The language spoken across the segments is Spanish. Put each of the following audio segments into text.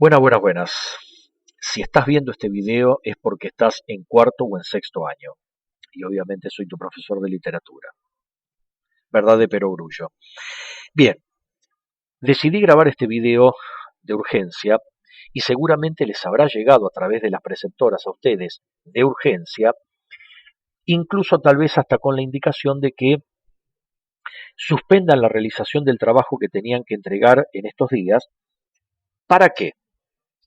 Buenas. Si estás viendo este video es porque estás en cuarto o en sexto año. Y obviamente soy tu profesor de literatura. ¿Verdad de perogrullo? Bien, decidí grabar este video de urgencia y seguramente les habrá llegado a través de las preceptoras a ustedes de urgencia, incluso tal vez hasta con la indicación de que suspendan la realización del trabajo que tenían que entregar en estos días. ¿Para qué?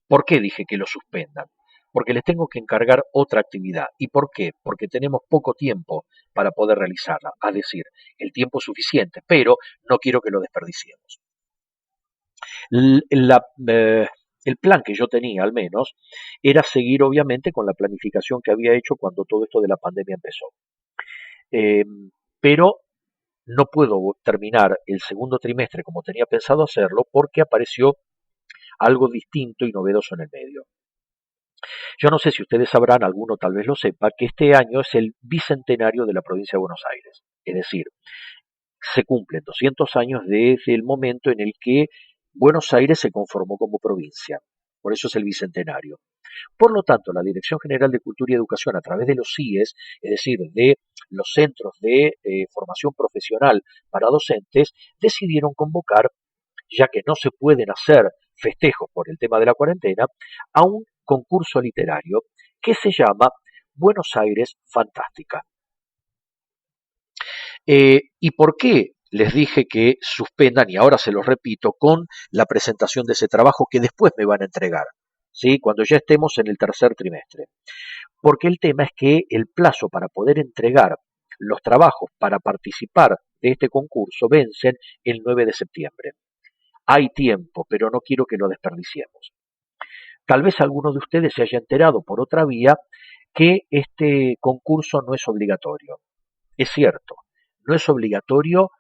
¿Por qué dije que lo suspendan? Porque les tengo que encargar otra actividad. ¿Y por qué? Porque tenemos poco tiempo para poder realizarla, es decir, el tiempo suficiente, pero no quiero que lo desperdiciemos. La, eh, el plan que yo tenía, al menos, era seguir obviamente con la planificación que había hecho cuando todo esto de la pandemia empezó. Eh, pero no puedo terminar el segundo trimestre como tenía pensado hacerlo porque apareció algo distinto y novedoso en el medio. Yo no sé si ustedes sabrán, alguno tal vez lo sepa, que este año es el bicentenario de la provincia de Buenos Aires. Es decir, se cumplen 200 años desde el momento en el que Buenos Aires se conformó como provincia. Por eso es el bicentenario. Por lo tanto, la Dirección General de Cultura y Educación, a través de los CIES, es decir, de los centros de formación profesional para docentes, decidieron convocar, ya que no se pueden hacer festejos por el tema de la cuarentena, a un concurso literario que se llama Buenos Aires Fantástica. ¿Y por qué les dije que suspendan, y ahora se los repito, con la presentación de ese trabajo que después me van a entregar, ¿sí? Cuando ya estemos en el tercer trimestre? Porque el tema es que el plazo para poder entregar los trabajos para participar de este concurso vencen el 9 de septiembre. Hay tiempo, pero no quiero que lo desperdiciemos. Tal vez alguno de ustedes se haya enterado por otra vía que este concurso no es obligatorio. Es cierto, no es obligatorio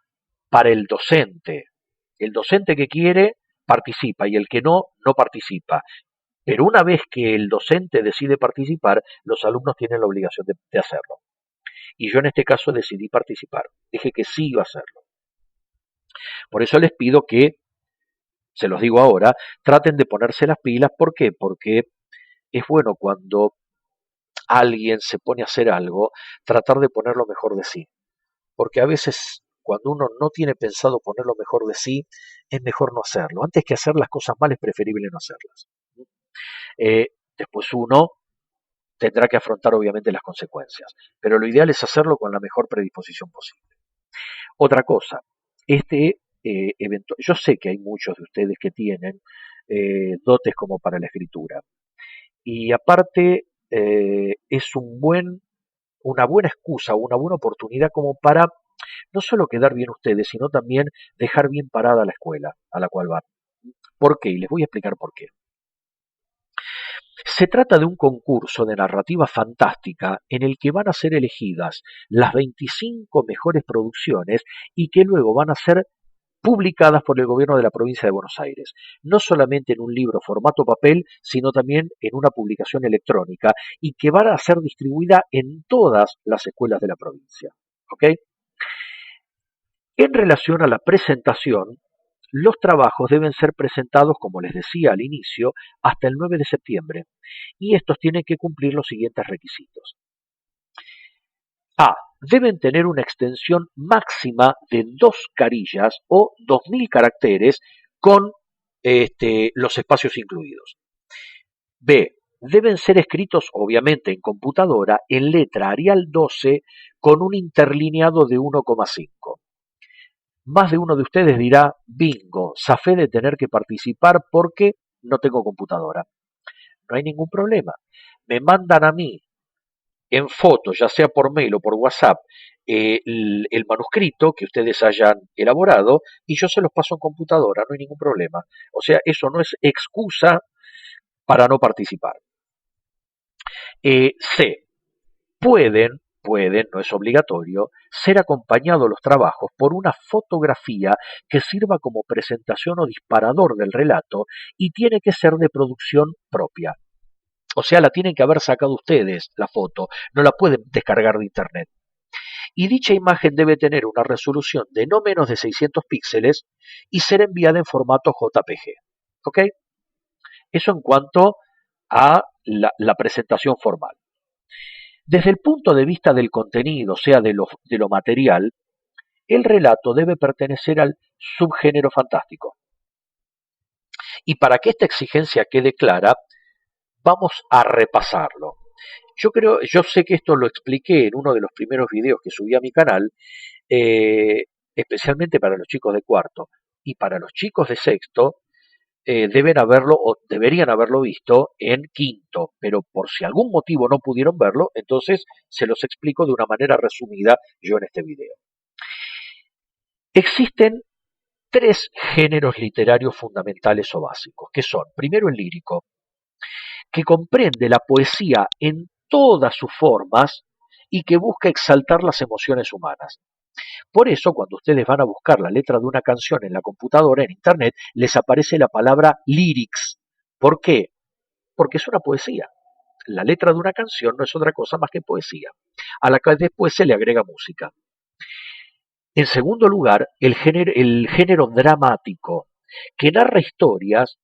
para el docente. El docente que quiere participa y el que no, no participa. Pero una vez que el docente decide participar, los alumnos tienen la obligación de hacerlo. Y yo en este caso decidí participar. Dije que sí iba a hacerlo. Por eso les pido que, se los digo ahora, traten de ponerse las pilas. ¿Por qué? Porque es bueno cuando alguien se pone a hacer algo, tratar de poner lo mejor de sí. Porque a veces cuando uno no tiene pensado poner lo mejor de sí, es mejor no hacerlo. Antes que hacer las cosas mal, es preferible no hacerlas. Después uno tendrá que afrontar obviamente las consecuencias, pero lo ideal es hacerlo con la mejor predisposición posible. Otra cosa, este evento, yo sé que hay muchos de ustedes que tienen dotes como para la escritura, y aparte es una buena excusa, una buena oportunidad como para no solo quedar bien ustedes, sino también dejar bien parada la escuela a la cual van. ¿Por qué? Y les voy a explicar por qué. Se trata de un concurso de narrativa fantástica en el que van a ser elegidas las 25 mejores producciones y que luego van a ser publicadas por el gobierno de la provincia de Buenos Aires, no solamente en un libro formato papel, sino también en una publicación electrónica y que van a ser distribuida en todas las escuelas de la provincia. ¿Ok? En relación a la presentación, los trabajos deben ser presentados, como les decía al inicio, hasta el 9 de septiembre, y estos tienen que cumplir los siguientes requisitos. A. Deben tener una extensión máxima de 2 carillas o 2000 caracteres con los espacios incluidos. B. Deben ser escritos, obviamente, en computadora, en letra Arial 12 con un interlineado de 1,5. Más de uno de ustedes dirá, bingo, zafé de tener que participar porque no tengo computadora. No hay ningún problema. Me mandan a mí en fotos, ya sea por mail o por WhatsApp, el manuscrito que ustedes hayan elaborado y yo se los paso en computadora, no hay ningún problema. O sea, eso no es excusa para no participar. C. Pueden, no es obligatorio, ser acompañados los trabajos por una fotografía que sirva como presentación o disparador del relato y tiene que ser de producción propia. O sea, la tienen que haber sacado ustedes, la foto, no la pueden descargar de internet. Y dicha imagen debe tener una resolución de no menos de 600 píxeles y ser enviada en formato JPG. ¿Ok? Eso en cuanto a la presentación formal. Desde el punto de vista del contenido, o sea, de lo material, el relato debe pertenecer al subgénero fantástico. Y para que esta exigencia quede clara, vamos a repasarlo. Yo sé que esto lo expliqué en uno de los primeros videos que subí a mi canal, eh, especialmente para los chicos de cuarto. Y para los chicos de sexto, deben haberlo o deberían haberlo visto en quinto, pero por si algún motivo no pudieron verlo, entonces se los explico de una manera resumida yo en este video. Existen tres géneros literarios fundamentales o básicos, que son, primero, el lírico, que comprende la poesía en todas sus formas y que busca exaltar las emociones humanas. Por eso, cuando ustedes van a buscar la letra de una canción en la computadora, en internet, les aparece la palabra lyrics. ¿Por qué? Porque es una poesía. La letra de una canción no es otra cosa más que poesía, a la que después se le agrega música. En segundo lugar, el género dramático, que narra historias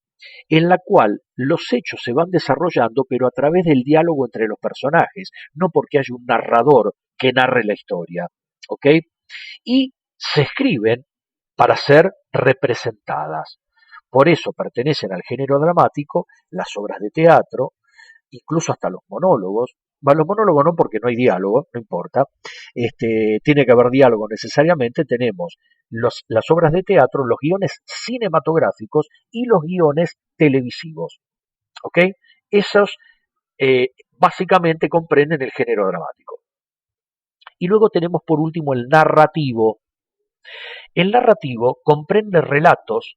en la cual los hechos se van desarrollando, pero a través del diálogo entre los personajes, no porque haya un narrador que narre la historia, ¿ok? Y se escriben para ser representadas. Por eso pertenecen al género dramático las obras de teatro, incluso hasta los monólogos. Bueno, los monólogos no, porque no hay diálogo, no importa. Tiene que haber diálogo necesariamente. Tenemos las obras de teatro, los guiones cinematográficos y los guiones televisivos. ¿Ok? Esos básicamente comprenden el género dramático. Y luego tenemos por último el narrativo. El narrativo comprende relatos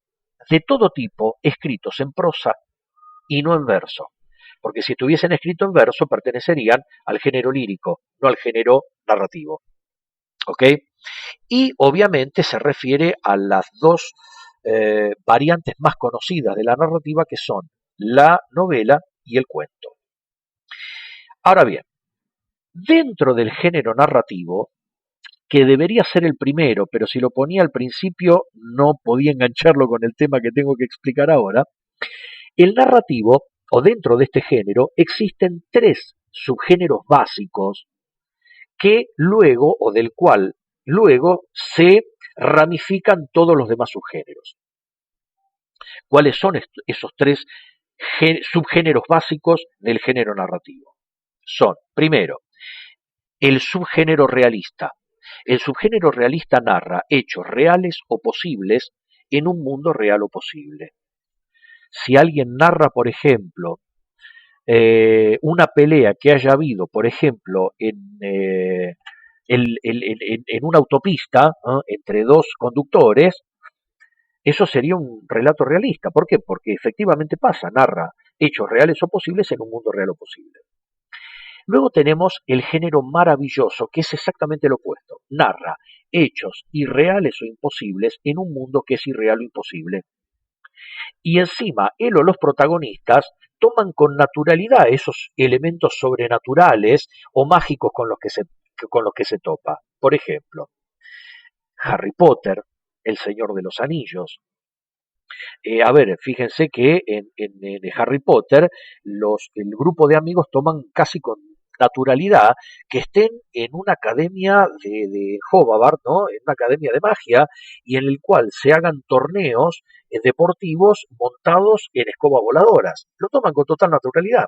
de todo tipo escritos en prosa y no en verso. Porque si estuviesen escritos en verso pertenecerían al género lírico, no al género narrativo. ¿Ok? Y obviamente se refiere a las dos variantes más conocidas de la narrativa, que son la novela y el cuento. Ahora bien, dentro del género narrativo, que debería ser el primero, pero si lo ponía al principio no podía engancharlo con el tema que tengo que explicar ahora, el narrativo, o dentro de este género, existen tres subgéneros básicos que luego, o del cual luego se ramifican todos los demás subgéneros. ¿Cuáles son esos tres subgéneros básicos del género narrativo? Son, primero, el subgénero realista. El subgénero realista narra hechos reales o posibles en un mundo real o posible. Si alguien narra, por ejemplo, una pelea que haya habido, por ejemplo, en una autopista, ¿no?, entre dos conductores, eso sería un relato realista. ¿Por qué? Porque efectivamente pasa, narra hechos reales o posibles en un mundo real o posible. Luego tenemos el género maravilloso, que es exactamente lo opuesto. Narra hechos irreales o imposibles en un mundo que es irreal o imposible. Y encima, él o los protagonistas toman con naturalidad esos elementos sobrenaturales o mágicos con los que se topa. Por ejemplo, Harry Potter, El Señor de los Anillos. A ver, fíjense que en Harry Potter el grupo de amigos toman casi con naturalidad que estén en una academia de Hogwarts, ¿no?, en una academia de magia, y en el cual se hagan torneos deportivos montados en escobas voladoras. Lo toman con total naturalidad.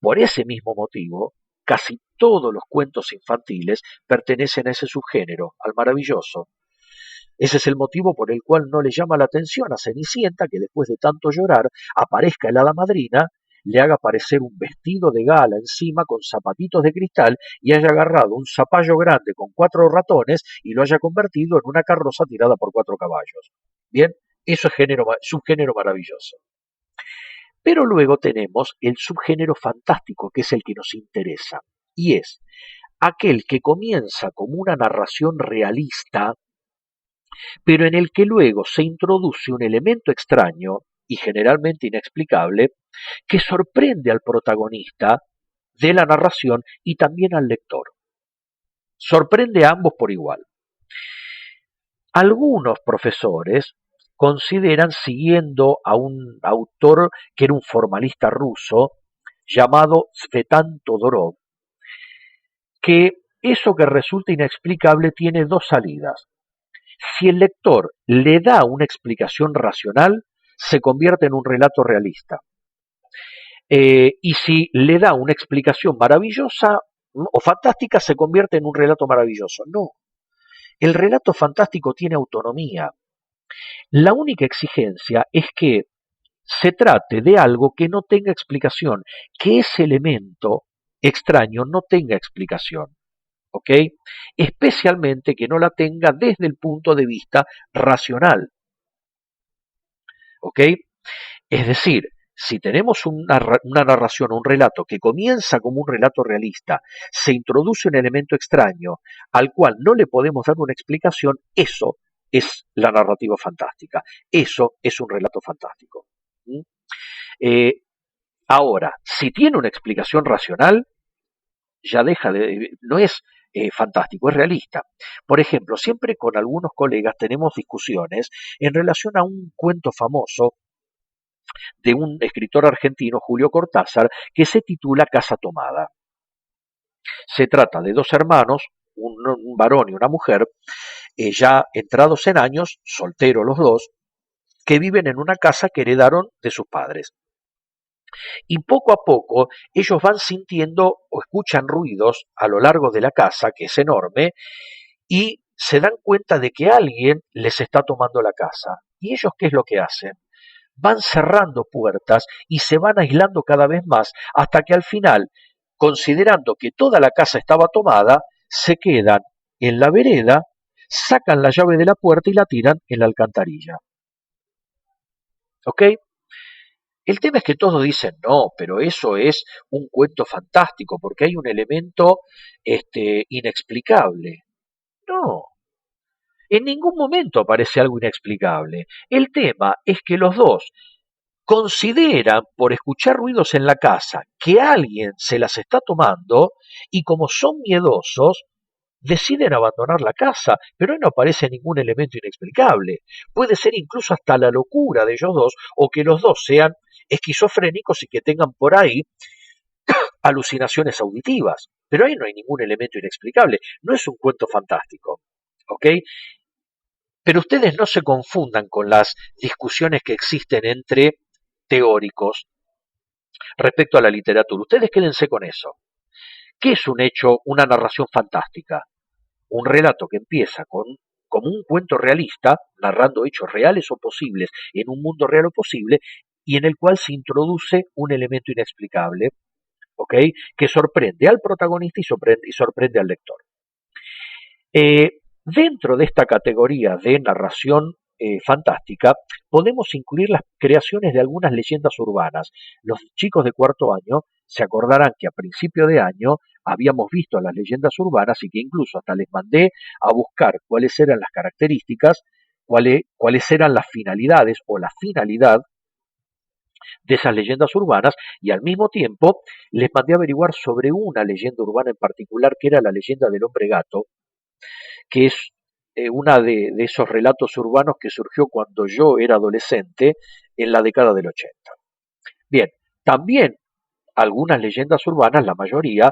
Por ese mismo motivo, casi todos los cuentos infantiles pertenecen a ese subgénero, al maravilloso. Ese es el motivo por el cual no le llama la atención a Cenicienta que después de tanto llorar aparezca el hada madrina, le haga aparecer un vestido de gala encima con zapatitos de cristal y haya agarrado un zapallo grande con 4 ratones y lo haya convertido en una carroza tirada por 4 caballos. Bien, eso es subgénero maravilloso. Pero luego tenemos el subgénero fantástico, que es el que nos interesa, y es aquel que comienza como una narración realista, pero en el que luego se introduce un elemento extraño y generalmente inexplicable que sorprende al protagonista de la narración y también al lector. Sorprende a ambos por igual. Algunos profesores consideran, siguiendo a un autor que era un formalista ruso llamado Svetan Todorov, que eso que resulta inexplicable tiene dos salidas. Si el lector le da una explicación racional, se convierte en un relato realista. Y si le da una explicación maravillosa o fantástica, se convierte en un relato maravilloso. No, el relato fantástico tiene autonomía. La única exigencia es que se trate de algo que no tenga explicación, que ese elemento extraño no tenga explicación, ¿ok? Especialmente que no la tenga desde el punto de vista racional, ¿ok? Es decir, si tenemos una narración o un relato que comienza como un relato realista, se introduce un elemento extraño al cual no le podemos dar una explicación, eso es la narrativa fantástica, eso es un relato fantástico. ¿Mm? Eh, Ahora, si tiene una explicación racional, ya no es fantástico, es realista. Por ejemplo, siempre con algunos colegas tenemos discusiones en relación a un cuento famoso de un escritor argentino, Julio Cortázar, que se titula Casa Tomada. Se trata de dos hermanos, un varón y una mujer, ya entrados en años, solteros los dos, que viven en una casa que heredaron de sus padres. Y poco a poco ellos van sintiendo o escuchan ruidos a lo largo de la casa, que es enorme, y se dan cuenta de que alguien les está tomando la casa. ¿Y ellos qué es lo que hacen? Van cerrando puertas y se van aislando cada vez más hasta que al final, considerando que toda la casa estaba tomada, se quedan en la vereda, sacan la llave de la puerta y la tiran en la alcantarilla. ¿Ok? El tema es que todos dicen, no, pero eso es un cuento fantástico porque hay un elemento inexplicable. No, en ningún momento aparece algo inexplicable. El tema es que los dos consideran, por escuchar ruidos en la casa, que alguien se las está tomando y como son miedosos, deciden abandonar la casa, pero ahí no aparece ningún elemento inexplicable. Puede ser incluso hasta la locura de ellos dos o que los dos sean esquizofrénicos y que tengan por ahí alucinaciones auditivas, pero ahí no hay ningún elemento inexplicable, no es un cuento fantástico, ¿ok? Pero ustedes no se confundan con las discusiones que existen entre teóricos respecto a la literatura. Ustedes quédense con eso. ¿Qué es un hecho, una narración fantástica? Un relato que empieza como un cuento realista, narrando hechos reales o posibles en un mundo real o posible, y en el cual se introduce un elemento inexplicable, ¿ok? Que sorprende al protagonista y sorprende al lector. Dentro de esta categoría de narración fantástica, podemos incluir las creaciones de algunas leyendas urbanas. Los chicos de cuarto año se acordarán que a principio de año habíamos visto las leyendas urbanas y que incluso hasta les mandé a buscar cuáles eran las características, cuáles eran las finalidades o la finalidad de esas leyendas urbanas y al mismo tiempo les mandé a averiguar sobre una leyenda urbana en particular que era la leyenda del hombre gato, que es una de esos relatos urbanos que surgió cuando yo era adolescente en la década del 80. Bien, también algunas leyendas urbanas, la mayoría,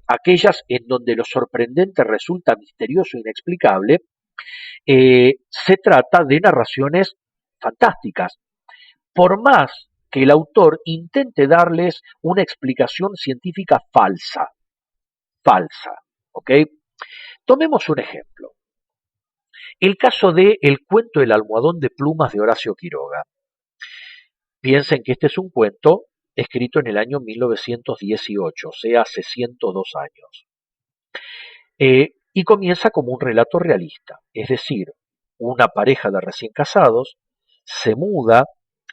aquellas en donde lo sorprendente resulta misterioso e inexplicable, se trata de narraciones fantásticas, por más que el autor intente darles una explicación científica falsa, ¿ok? Tomemos un ejemplo. El caso de El cuento del almohadón de plumas de Horacio Quiroga. Piensen que este es un cuento escrito en el año 1918, o sea, hace 102 años. Y comienza como un relato realista, es decir, una pareja de recién casados se muda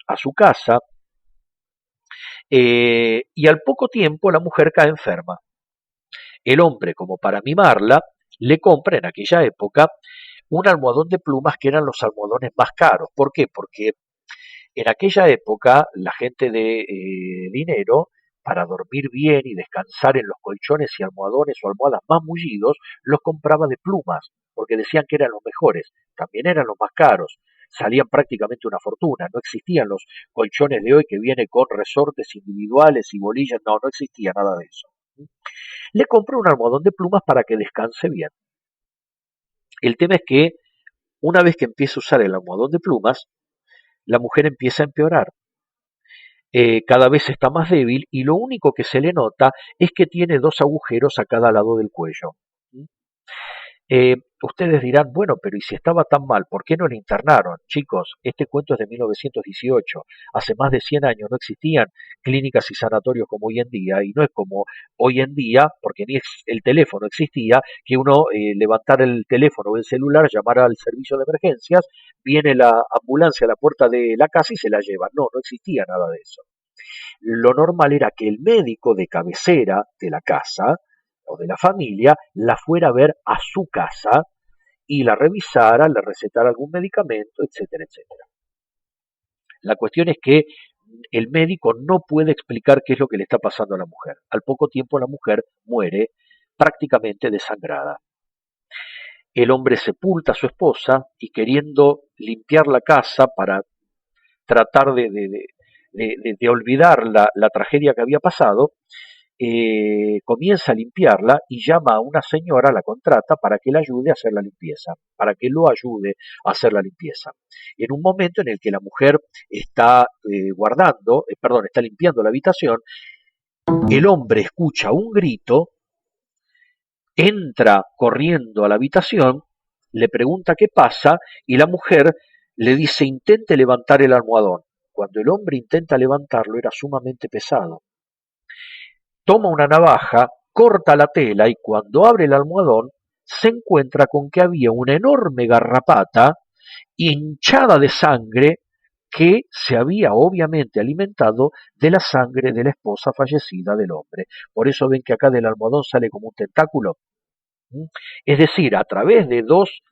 a su casa y al poco tiempo la mujer cae enferma. El hombre, como para mimarla, le compra en aquella época un almohadón de plumas que eran los almohadones más caros. ¿Por qué? Porque en aquella época la gente de dinero, para dormir bien y descansar en los colchones y almohadones o almohadas más mullidos, los compraba de plumas, porque decían que eran los mejores, también eran los más caros. salían prácticamente una fortuna. No existían los colchones de hoy que vienen con resortes individuales y bolillas, no existía nada de eso. Le compró un almohadón de plumas para que descanse bien. El tema es que una vez que empieza a usar el almohadón de plumas, la mujer empieza a empeorar. Cada vez está más débil y lo único que se le nota es que tiene 2 agujeros a cada lado del cuello. Ustedes dirán, bueno, pero ¿y si estaba tan mal? ¿Por qué no le internaron? Chicos, este cuento es de 1918. Hace más de 100 años no existían clínicas y sanatorios como hoy en día, y no es como hoy en día, porque ni el teléfono existía, que uno levantara el teléfono o el celular, llamara al servicio de emergencias, viene la ambulancia a la puerta de la casa y se la lleva. No existía nada de eso. Lo normal era que el médico de cabecera de la casa o de la familia la fuera a ver a su casa y la revisara, le recetara algún medicamento, etcétera, etcétera. La cuestión es que el médico no puede explicar qué es lo que le está pasando a la mujer. Al poco tiempo la mujer muere prácticamente desangrada. El hombre sepulta a su esposa y, queriendo limpiar la casa para tratar de olvidar la tragedia que había pasado, comienza a limpiarla y llama a una señora, la contrata, para que la ayude a hacer la limpieza, para que lo ayude a hacer la limpieza. En un momento en el que la mujer está está limpiando la habitación, el hombre escucha un grito, entra corriendo a la habitación, le pregunta qué pasa y la mujer le dice: intente levantar el almohadón. Cuando el hombre intenta levantarlo, era sumamente pesado. Toma una navaja, corta la tela y cuando abre el almohadón se encuentra con que había una enorme garrapata hinchada de sangre que se había obviamente alimentado de la sangre de la esposa fallecida del hombre. Por eso ven que acá del almohadón sale como un tentáculo. Es decir, a través de 2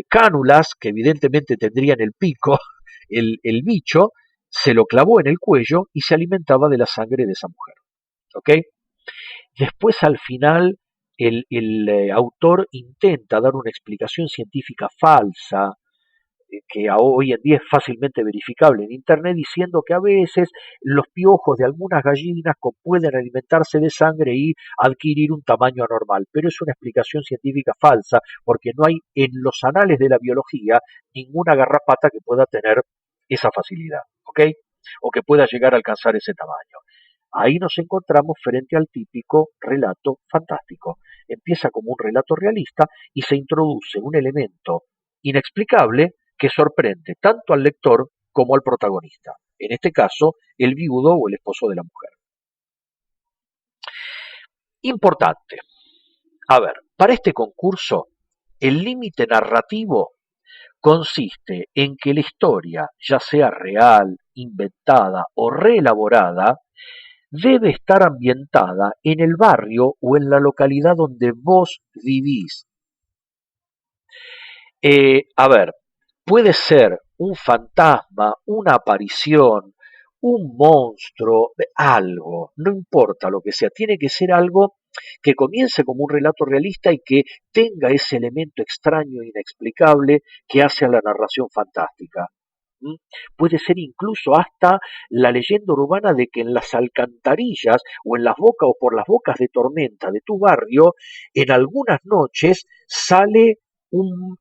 cánulas que evidentemente tendrían el pico, el bicho se lo clavó en el cuello y se alimentaba de la sangre de esa mujer. ¿Ok? Después, al final, el autor intenta dar una explicación científica falsa, que hoy en día es fácilmente verificable en Internet, diciendo que a veces los piojos de algunas gallinas pueden alimentarse de sangre y adquirir un tamaño anormal. Pero es una explicación científica falsa, porque no hay en los anales de la biología ninguna garrapata que pueda tener esa facilidad, ¿ok? O que pueda llegar a alcanzar ese tamaño. Ahí nos encontramos frente al típico relato fantástico. Empieza como un relato realista y se introduce un elemento inexplicable que sorprende tanto al lector como al protagonista, en este caso, el viudo o el esposo de la mujer. Importante. A ver, para este concurso, el límite narrativo consiste en que la historia, ya sea real, inventada o reelaborada, debe estar ambientada en el barrio o en la localidad donde vos vivís. A ver, puede ser un fantasma, una aparición, un monstruo, algo, no importa lo que sea, tiene que ser algo que comience como un relato realista y que tenga ese elemento extraño e inexplicable que hace a la narración fantástica. Puede ser incluso hasta la leyenda urbana de que en las alcantarillas o en las bocas o por las bocas de tormenta de tu barrio, en algunas noches sale un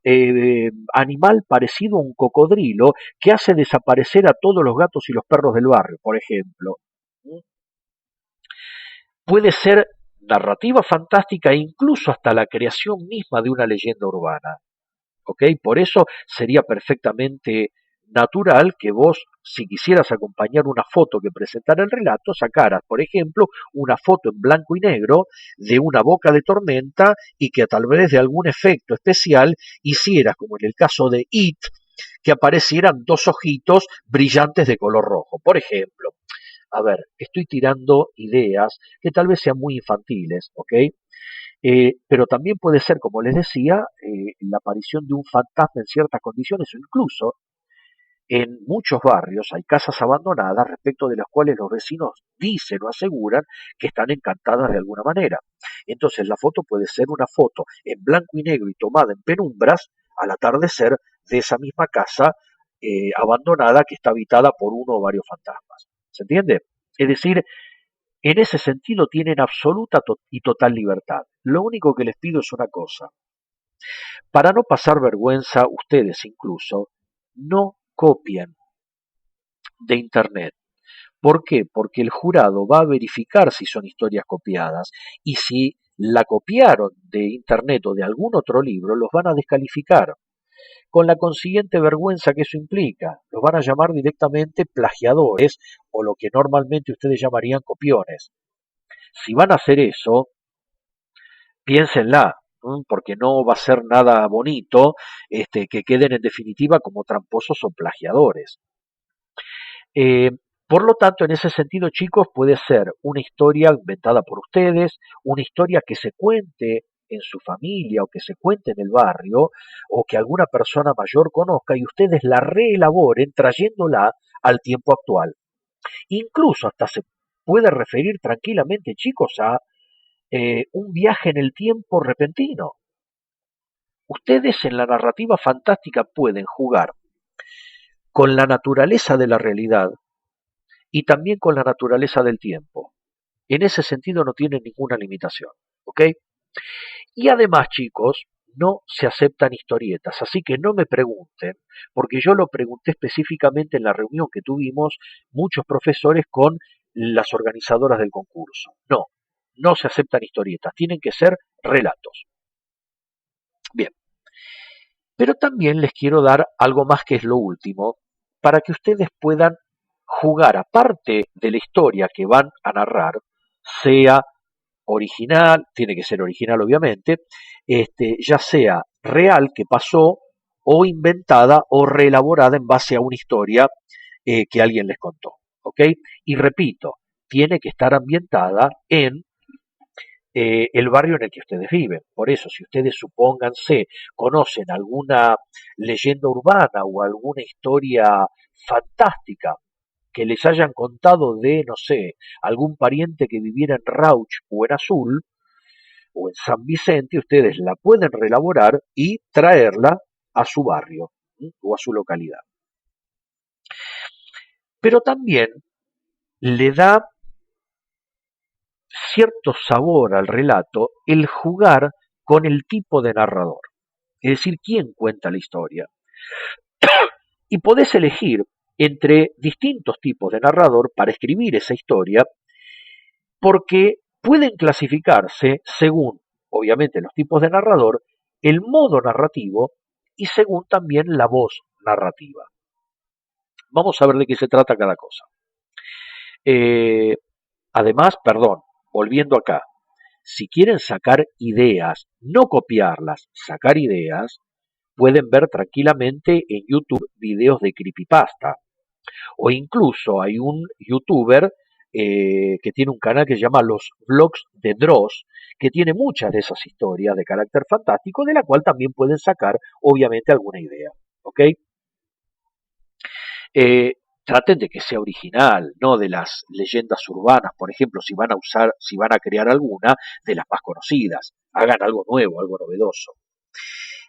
animal parecido a un cocodrilo que hace desaparecer a todos los gatos y los perros del barrio, por ejemplo. Puede ser narrativa fantástica e incluso hasta la creación misma de una leyenda urbana. ¿Ok? Por eso sería perfectamente natural que vos, si quisieras acompañar una foto que presentara el relato, sacaras, por ejemplo, una foto en blanco y negro de una boca de tormenta y que tal vez de algún efecto especial hicieras, como en el caso de It, que aparecieran 2 ojitos brillantes de color rojo, por ejemplo. A ver, estoy tirando ideas que tal vez sean muy infantiles, ¿ok? Pero también puede ser, como les decía, la aparición de un fantasma en ciertas condiciones o incluso en muchos barrios hay casas abandonadas respecto de las cuales los vecinos dicen o aseguran que están encantadas de alguna manera. Entonces la foto puede ser una foto en blanco y negro y tomada en penumbras al atardecer de esa misma casa abandonada que está habitada por uno o varios fantasmas. ¿Se entiende? Es decir, en ese sentido tienen absoluta y total libertad. Lo único que les pido es una cosa. Para no pasar vergüenza, ustedes incluso, no copien de Internet. ¿Por qué? Porque el jurado va a verificar si son historias copiadas y si la copiaron de Internet o de algún otro libro, los van a descalificar, con la consiguiente vergüenza que eso implica. Los van a llamar directamente plagiadores o lo que normalmente ustedes llamarían copiones. Si van a hacer eso, piénsenla, porque no va a ser nada bonito que queden en definitiva como tramposos o plagiadores. Eh, por lo tanto, en ese sentido, chicos, puede ser una historia inventada por ustedes, una historia que se cuente en su familia o que se cuente en el barrio o que alguna persona mayor conozca y ustedes la reelaboren trayéndola al tiempo actual. Incluso hasta se puede referir tranquilamente, chicos, a un viaje en el tiempo repentino. Ustedes en la narrativa fantástica pueden jugar con la naturaleza de la realidad y también con la naturaleza del tiempo. En ese sentido no tienen ninguna limitación, ¿ok? Y además, chicos, no se aceptan historietas, así que no me pregunten, porque yo lo pregunté específicamente en la reunión que tuvimos muchos profesores con las organizadoras del concurso. No, no se aceptan historietas, tienen que ser relatos. Bien, pero también les quiero dar algo más que es lo último, para que ustedes puedan jugar aparte de la historia que van a narrar, sea original, tiene que ser original obviamente, ya sea real que pasó o inventada o reelaborada en base a una historia que alguien les contó, ¿ok? Y repito, tiene que estar ambientada en el barrio en el que ustedes viven. Por eso, si ustedes supónganse, conocen alguna leyenda urbana o alguna historia fantástica que les hayan contado de, no sé, algún pariente que viviera en Rauch o en Azul o en San Vicente, ustedes la pueden reelaborar y traerla a su barrio o a su localidad. Pero también le da cierto sabor al relato el jugar con el tipo de narrador, es decir, quién cuenta la historia. Y podés elegir entre distintos tipos de narrador para escribir esa historia, porque pueden clasificarse según, obviamente, los tipos de narrador, el modo narrativo y según también la voz narrativa. Vamos a ver de qué se trata cada cosa. Además, perdón, volviendo acá, si quieren sacar ideas, no copiarlas, sacar ideas, pueden ver tranquilamente en YouTube videos de creepypasta. O incluso hay un youtuber que tiene un canal que se llama Los Vlogs de Dross, que tiene muchas de esas historias de carácter fantástico, de la cual también pueden sacar, obviamente, alguna idea. ¿Ok? Traten de que sea original, no de las leyendas urbanas, por ejemplo, si van a crear alguna, de las más conocidas. Hagan algo nuevo, algo novedoso.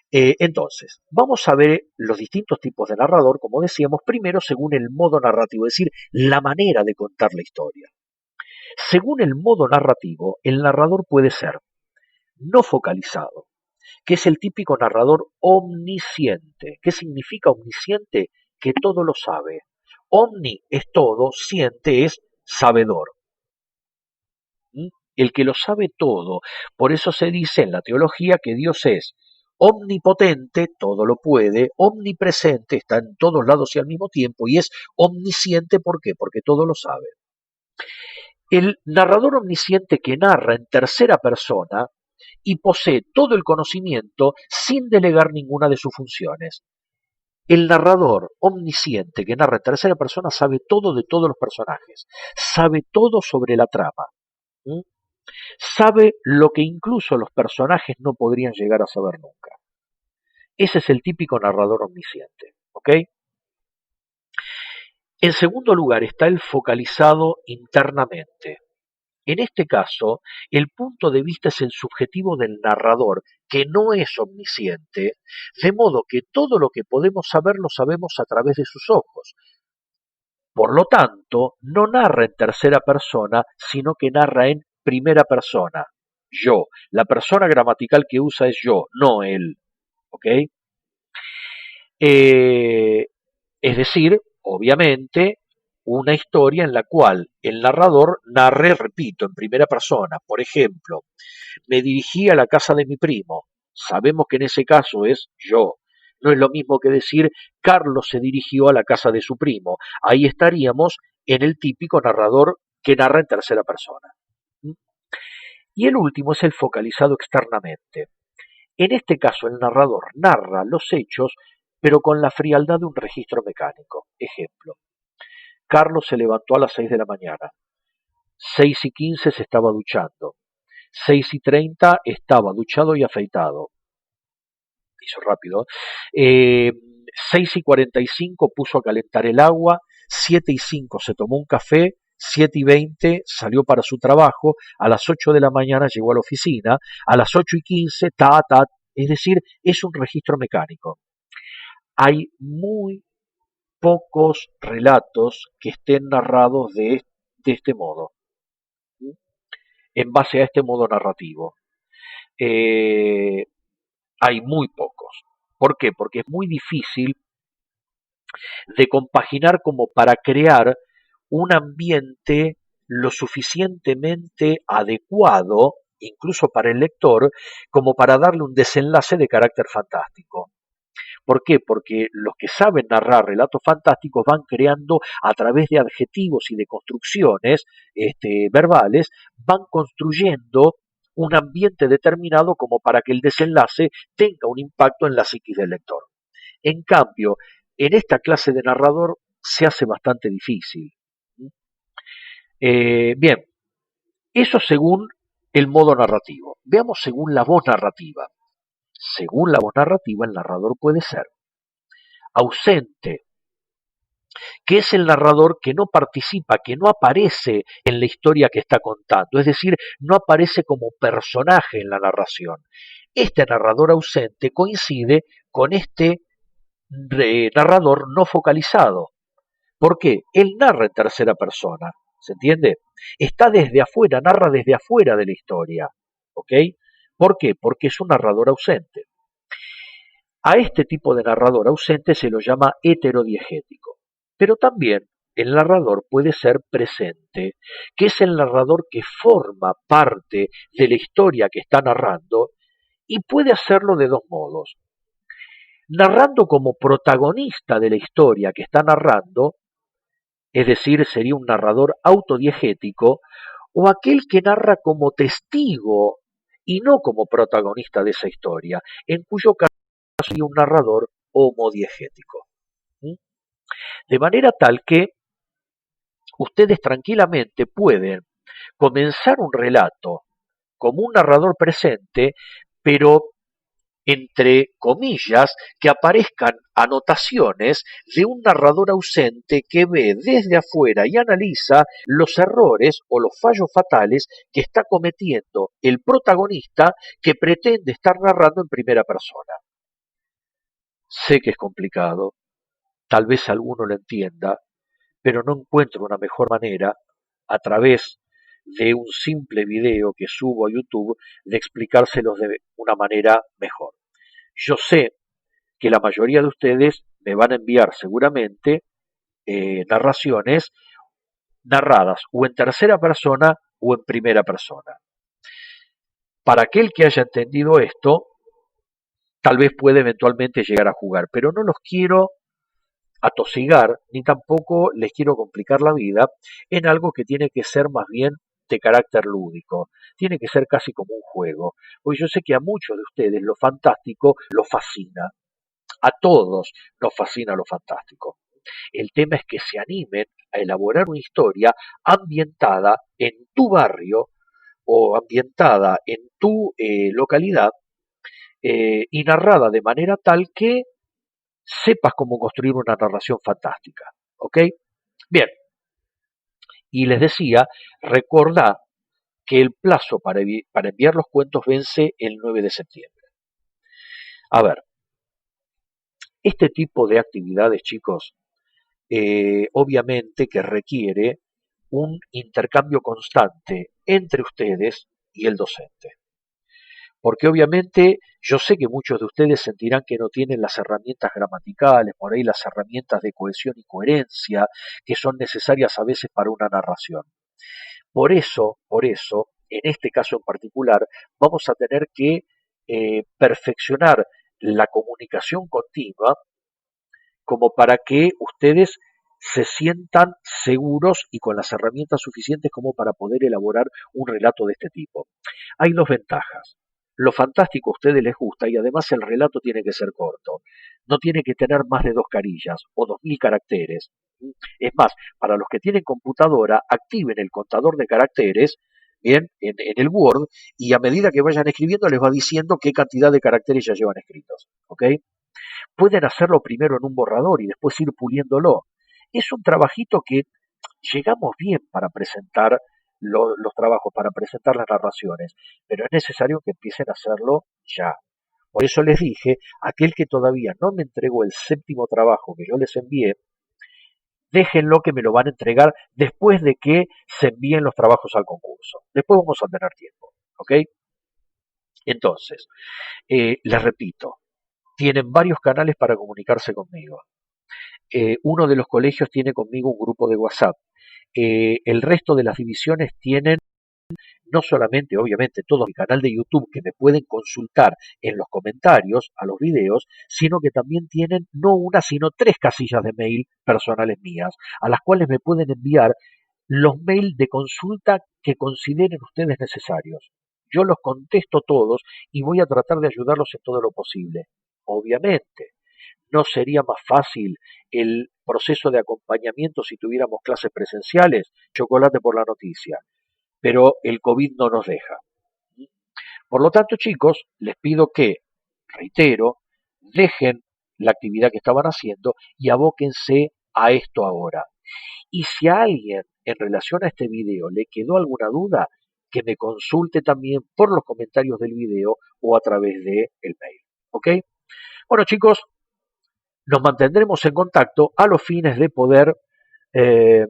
Entonces, vamos a ver los distintos tipos de narrador, como decíamos, primero según el modo narrativo, es decir, la manera de contar la historia. Según el modo narrativo, el narrador puede ser no focalizado, que es el típico narrador omnisciente. ¿Qué significa omnisciente? Que todo lo sabe. Omni es todo, siente es sabedor. El que lo sabe todo. Por eso se dice en la teología que Dios es omnipotente, todo lo puede, omnipresente, está en todos lados y al mismo tiempo, y es omnisciente, ¿por qué? Porque todo lo sabe. El narrador omnisciente que narra en tercera persona y posee todo el conocimiento sin delegar ninguna de sus funciones. El narrador omnisciente que narra en tercera persona sabe todo de todos los personajes, sabe todo sobre la trama, sabe lo que incluso los personajes no podrían llegar a saber nunca. Ese es el típico narrador omnisciente, ¿ok? En segundo lugar está el focalizado internamente. En este caso, el punto de vista es el subjetivo del narrador, que no es omnisciente, de modo que todo lo que podemos saber lo sabemos a través de sus ojos. Por lo tanto, no narra en tercera persona, sino que narra en primera persona. Yo. La persona gramatical que usa es yo, no él. ¿Ok? Eh, es decir, obviamente, una historia en la cual el narrador narre, repito, en primera persona. Por ejemplo, me dirigí a la casa de mi primo. Sabemos que en ese caso es yo. No es lo mismo que decir Carlos se dirigió a la casa de su primo. Ahí estaríamos en el típico narrador que narra en tercera persona. Y el último es el focalizado externamente. En este caso, el narrador narra los hechos, pero con la frialdad de un registro mecánico. Ejemplo, Carlos se levantó a las 6 de la mañana. 6:15 se estaba duchando. 6:30 estaba duchado y afeitado. Hizo rápido. 6:45 puso a calentar el agua. 7:05 se tomó un café. 7:20 salió para su trabajo. A las 8 de la mañana llegó a la oficina. A las 8:15, es decir, es un registro mecánico. Hay muy pocos relatos que estén narrados de este modo, en base a este modo narrativo. Eh, Hay muy pocos. ¿Por qué? Porque es muy difícil de compaginar como para crear un ambiente lo suficientemente adecuado, incluso para el lector, como para darle un desenlace de carácter fantástico. ¿Por qué? Porque los que saben narrar relatos fantásticos van creando a través de adjetivos y de construcciones verbales, van construyendo un ambiente determinado como para que el desenlace tenga un impacto en la psiquis del lector. En cambio, en esta clase de narrador se hace bastante difícil. Bien, eso según el modo narrativo. Veamos según la voz narrativa. Según la voz narrativa, el narrador puede ser ausente, que es el narrador que no participa, que no aparece en la historia que está contando, es decir, no aparece como personaje en la narración. Este narrador ausente coincide con este narrador no focalizado. ¿Por qué? Él narra en tercera persona, ¿se entiende? Está desde afuera, narra desde afuera de la historia, ¿ok? ¿Por qué? Porque es un narrador ausente. A este tipo de narrador ausente se lo llama heterodiegético. Pero también el narrador puede ser presente, que es el narrador que forma parte de la historia que está narrando y puede hacerlo de dos modos. Narrando como protagonista de la historia que está narrando, es decir, sería un narrador autodiegético, o aquel que narra como testigo y no como protagonista de esa historia, en cuyo caso sería un narrador homodiegético. De manera tal que ustedes tranquilamente pueden comenzar un relato como un narrador presente, pero entre comillas, que aparezcan anotaciones de un narrador ausente que ve desde afuera y analiza los errores o los fallos fatales que está cometiendo el protagonista que pretende estar narrando en primera persona. Sé que es complicado, tal vez alguno lo entienda, pero no encuentro una mejor manera, a través de un simple video que subo a YouTube, de explicárselos de una manera mejor. Yo sé que la mayoría de ustedes me van a enviar seguramente narraciones narradas o en tercera persona o en primera persona. Para aquel que haya entendido esto, tal vez puede eventualmente llegar a jugar, pero no los quiero atosigar ni tampoco les quiero complicar la vida en algo que tiene que ser más bien de carácter lúdico, tiene que ser casi como un juego, porque yo sé que a muchos de ustedes lo fantástico los fascina, a todos nos fascina lo fantástico. El tema es que se animen a elaborar una historia ambientada en tu barrio o ambientada en tu localidad y narrada de manera tal que sepas cómo construir una narración fantástica. ¿Ok? Bien, y les decía, recordá que el plazo para enviar los cuentos vence el 9 de septiembre. A ver, este tipo de actividades, chicos, obviamente que requiere un intercambio constante entre ustedes y el docente. Porque obviamente yo sé que muchos de ustedes sentirán que no tienen las herramientas gramaticales, por ahí las herramientas de cohesión y coherencia que son necesarias a veces para una narración. Por eso, en este caso en particular, vamos a tener que perfeccionar la comunicación continua como para que ustedes se sientan seguros y con las herramientas suficientes como para poder elaborar un relato de este tipo. Hay dos ventajas. Lo fantástico a ustedes les gusta y además el relato tiene que ser corto. No tiene que tener más de 2 carillas o 2000 caracteres. Es más, para los que tienen computadora, activen el contador de caracteres en el Word y a medida que vayan escribiendo les va diciendo qué cantidad de caracteres ya llevan escritos. ¿Ok? Pueden hacerlo primero en un borrador y después ir puliéndolo. Es un trabajito que llegamos bien para presentar los trabajos, para presentar las narraciones, pero es necesario que empiecen a hacerlo ya. Por eso les dije, aquel que todavía no me entregó el séptimo trabajo que yo les envié, déjenlo que me lo van a entregar después de que se envíen los trabajos al concurso. Después vamos a tener tiempo. ¿Ok? Entonces, les repito, tienen varios canales para comunicarse conmigo. Uno de los colegios tiene conmigo un grupo de WhatsApp. El resto de las divisiones tienen no solamente, obviamente, todo mi canal de YouTube que me pueden consultar en los comentarios a los videos, sino que también tienen no una, sino 3 casillas de mail personales mías, a las cuales me pueden enviar los mails de consulta que consideren ustedes necesarios. Yo los contesto todos y voy a tratar de ayudarlos en todo lo posible. Obviamente, ¿no sería más fácil el proceso de acompañamiento si tuviéramos clases presenciales? Chocolate por la noticia. Pero el COVID no nos deja. Por lo tanto, chicos, les pido que, reitero, dejen la actividad que estaban haciendo y abóquense a esto ahora. Y si a alguien en relación a este video le quedó alguna duda, que me consulte también por los comentarios del video o a través de el mail. ¿Ok? Bueno, chicos, nos mantendremos en contacto a los fines de poder eh,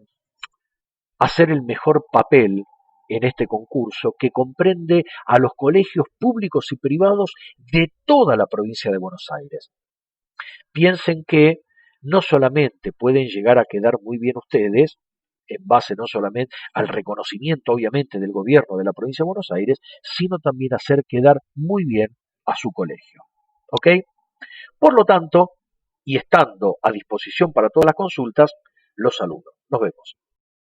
hacer el mejor papel en este concurso que comprende a los colegios públicos y privados de toda la provincia de Buenos Aires. Piensen que no solamente pueden llegar a quedar muy bien ustedes, en base no solamente al reconocimiento obviamente del gobierno de la provincia de Buenos Aires, sino también hacer quedar muy bien a su colegio. ¿Ok? Por lo tanto, y estando a disposición para todas las consultas, los saludo. Nos vemos.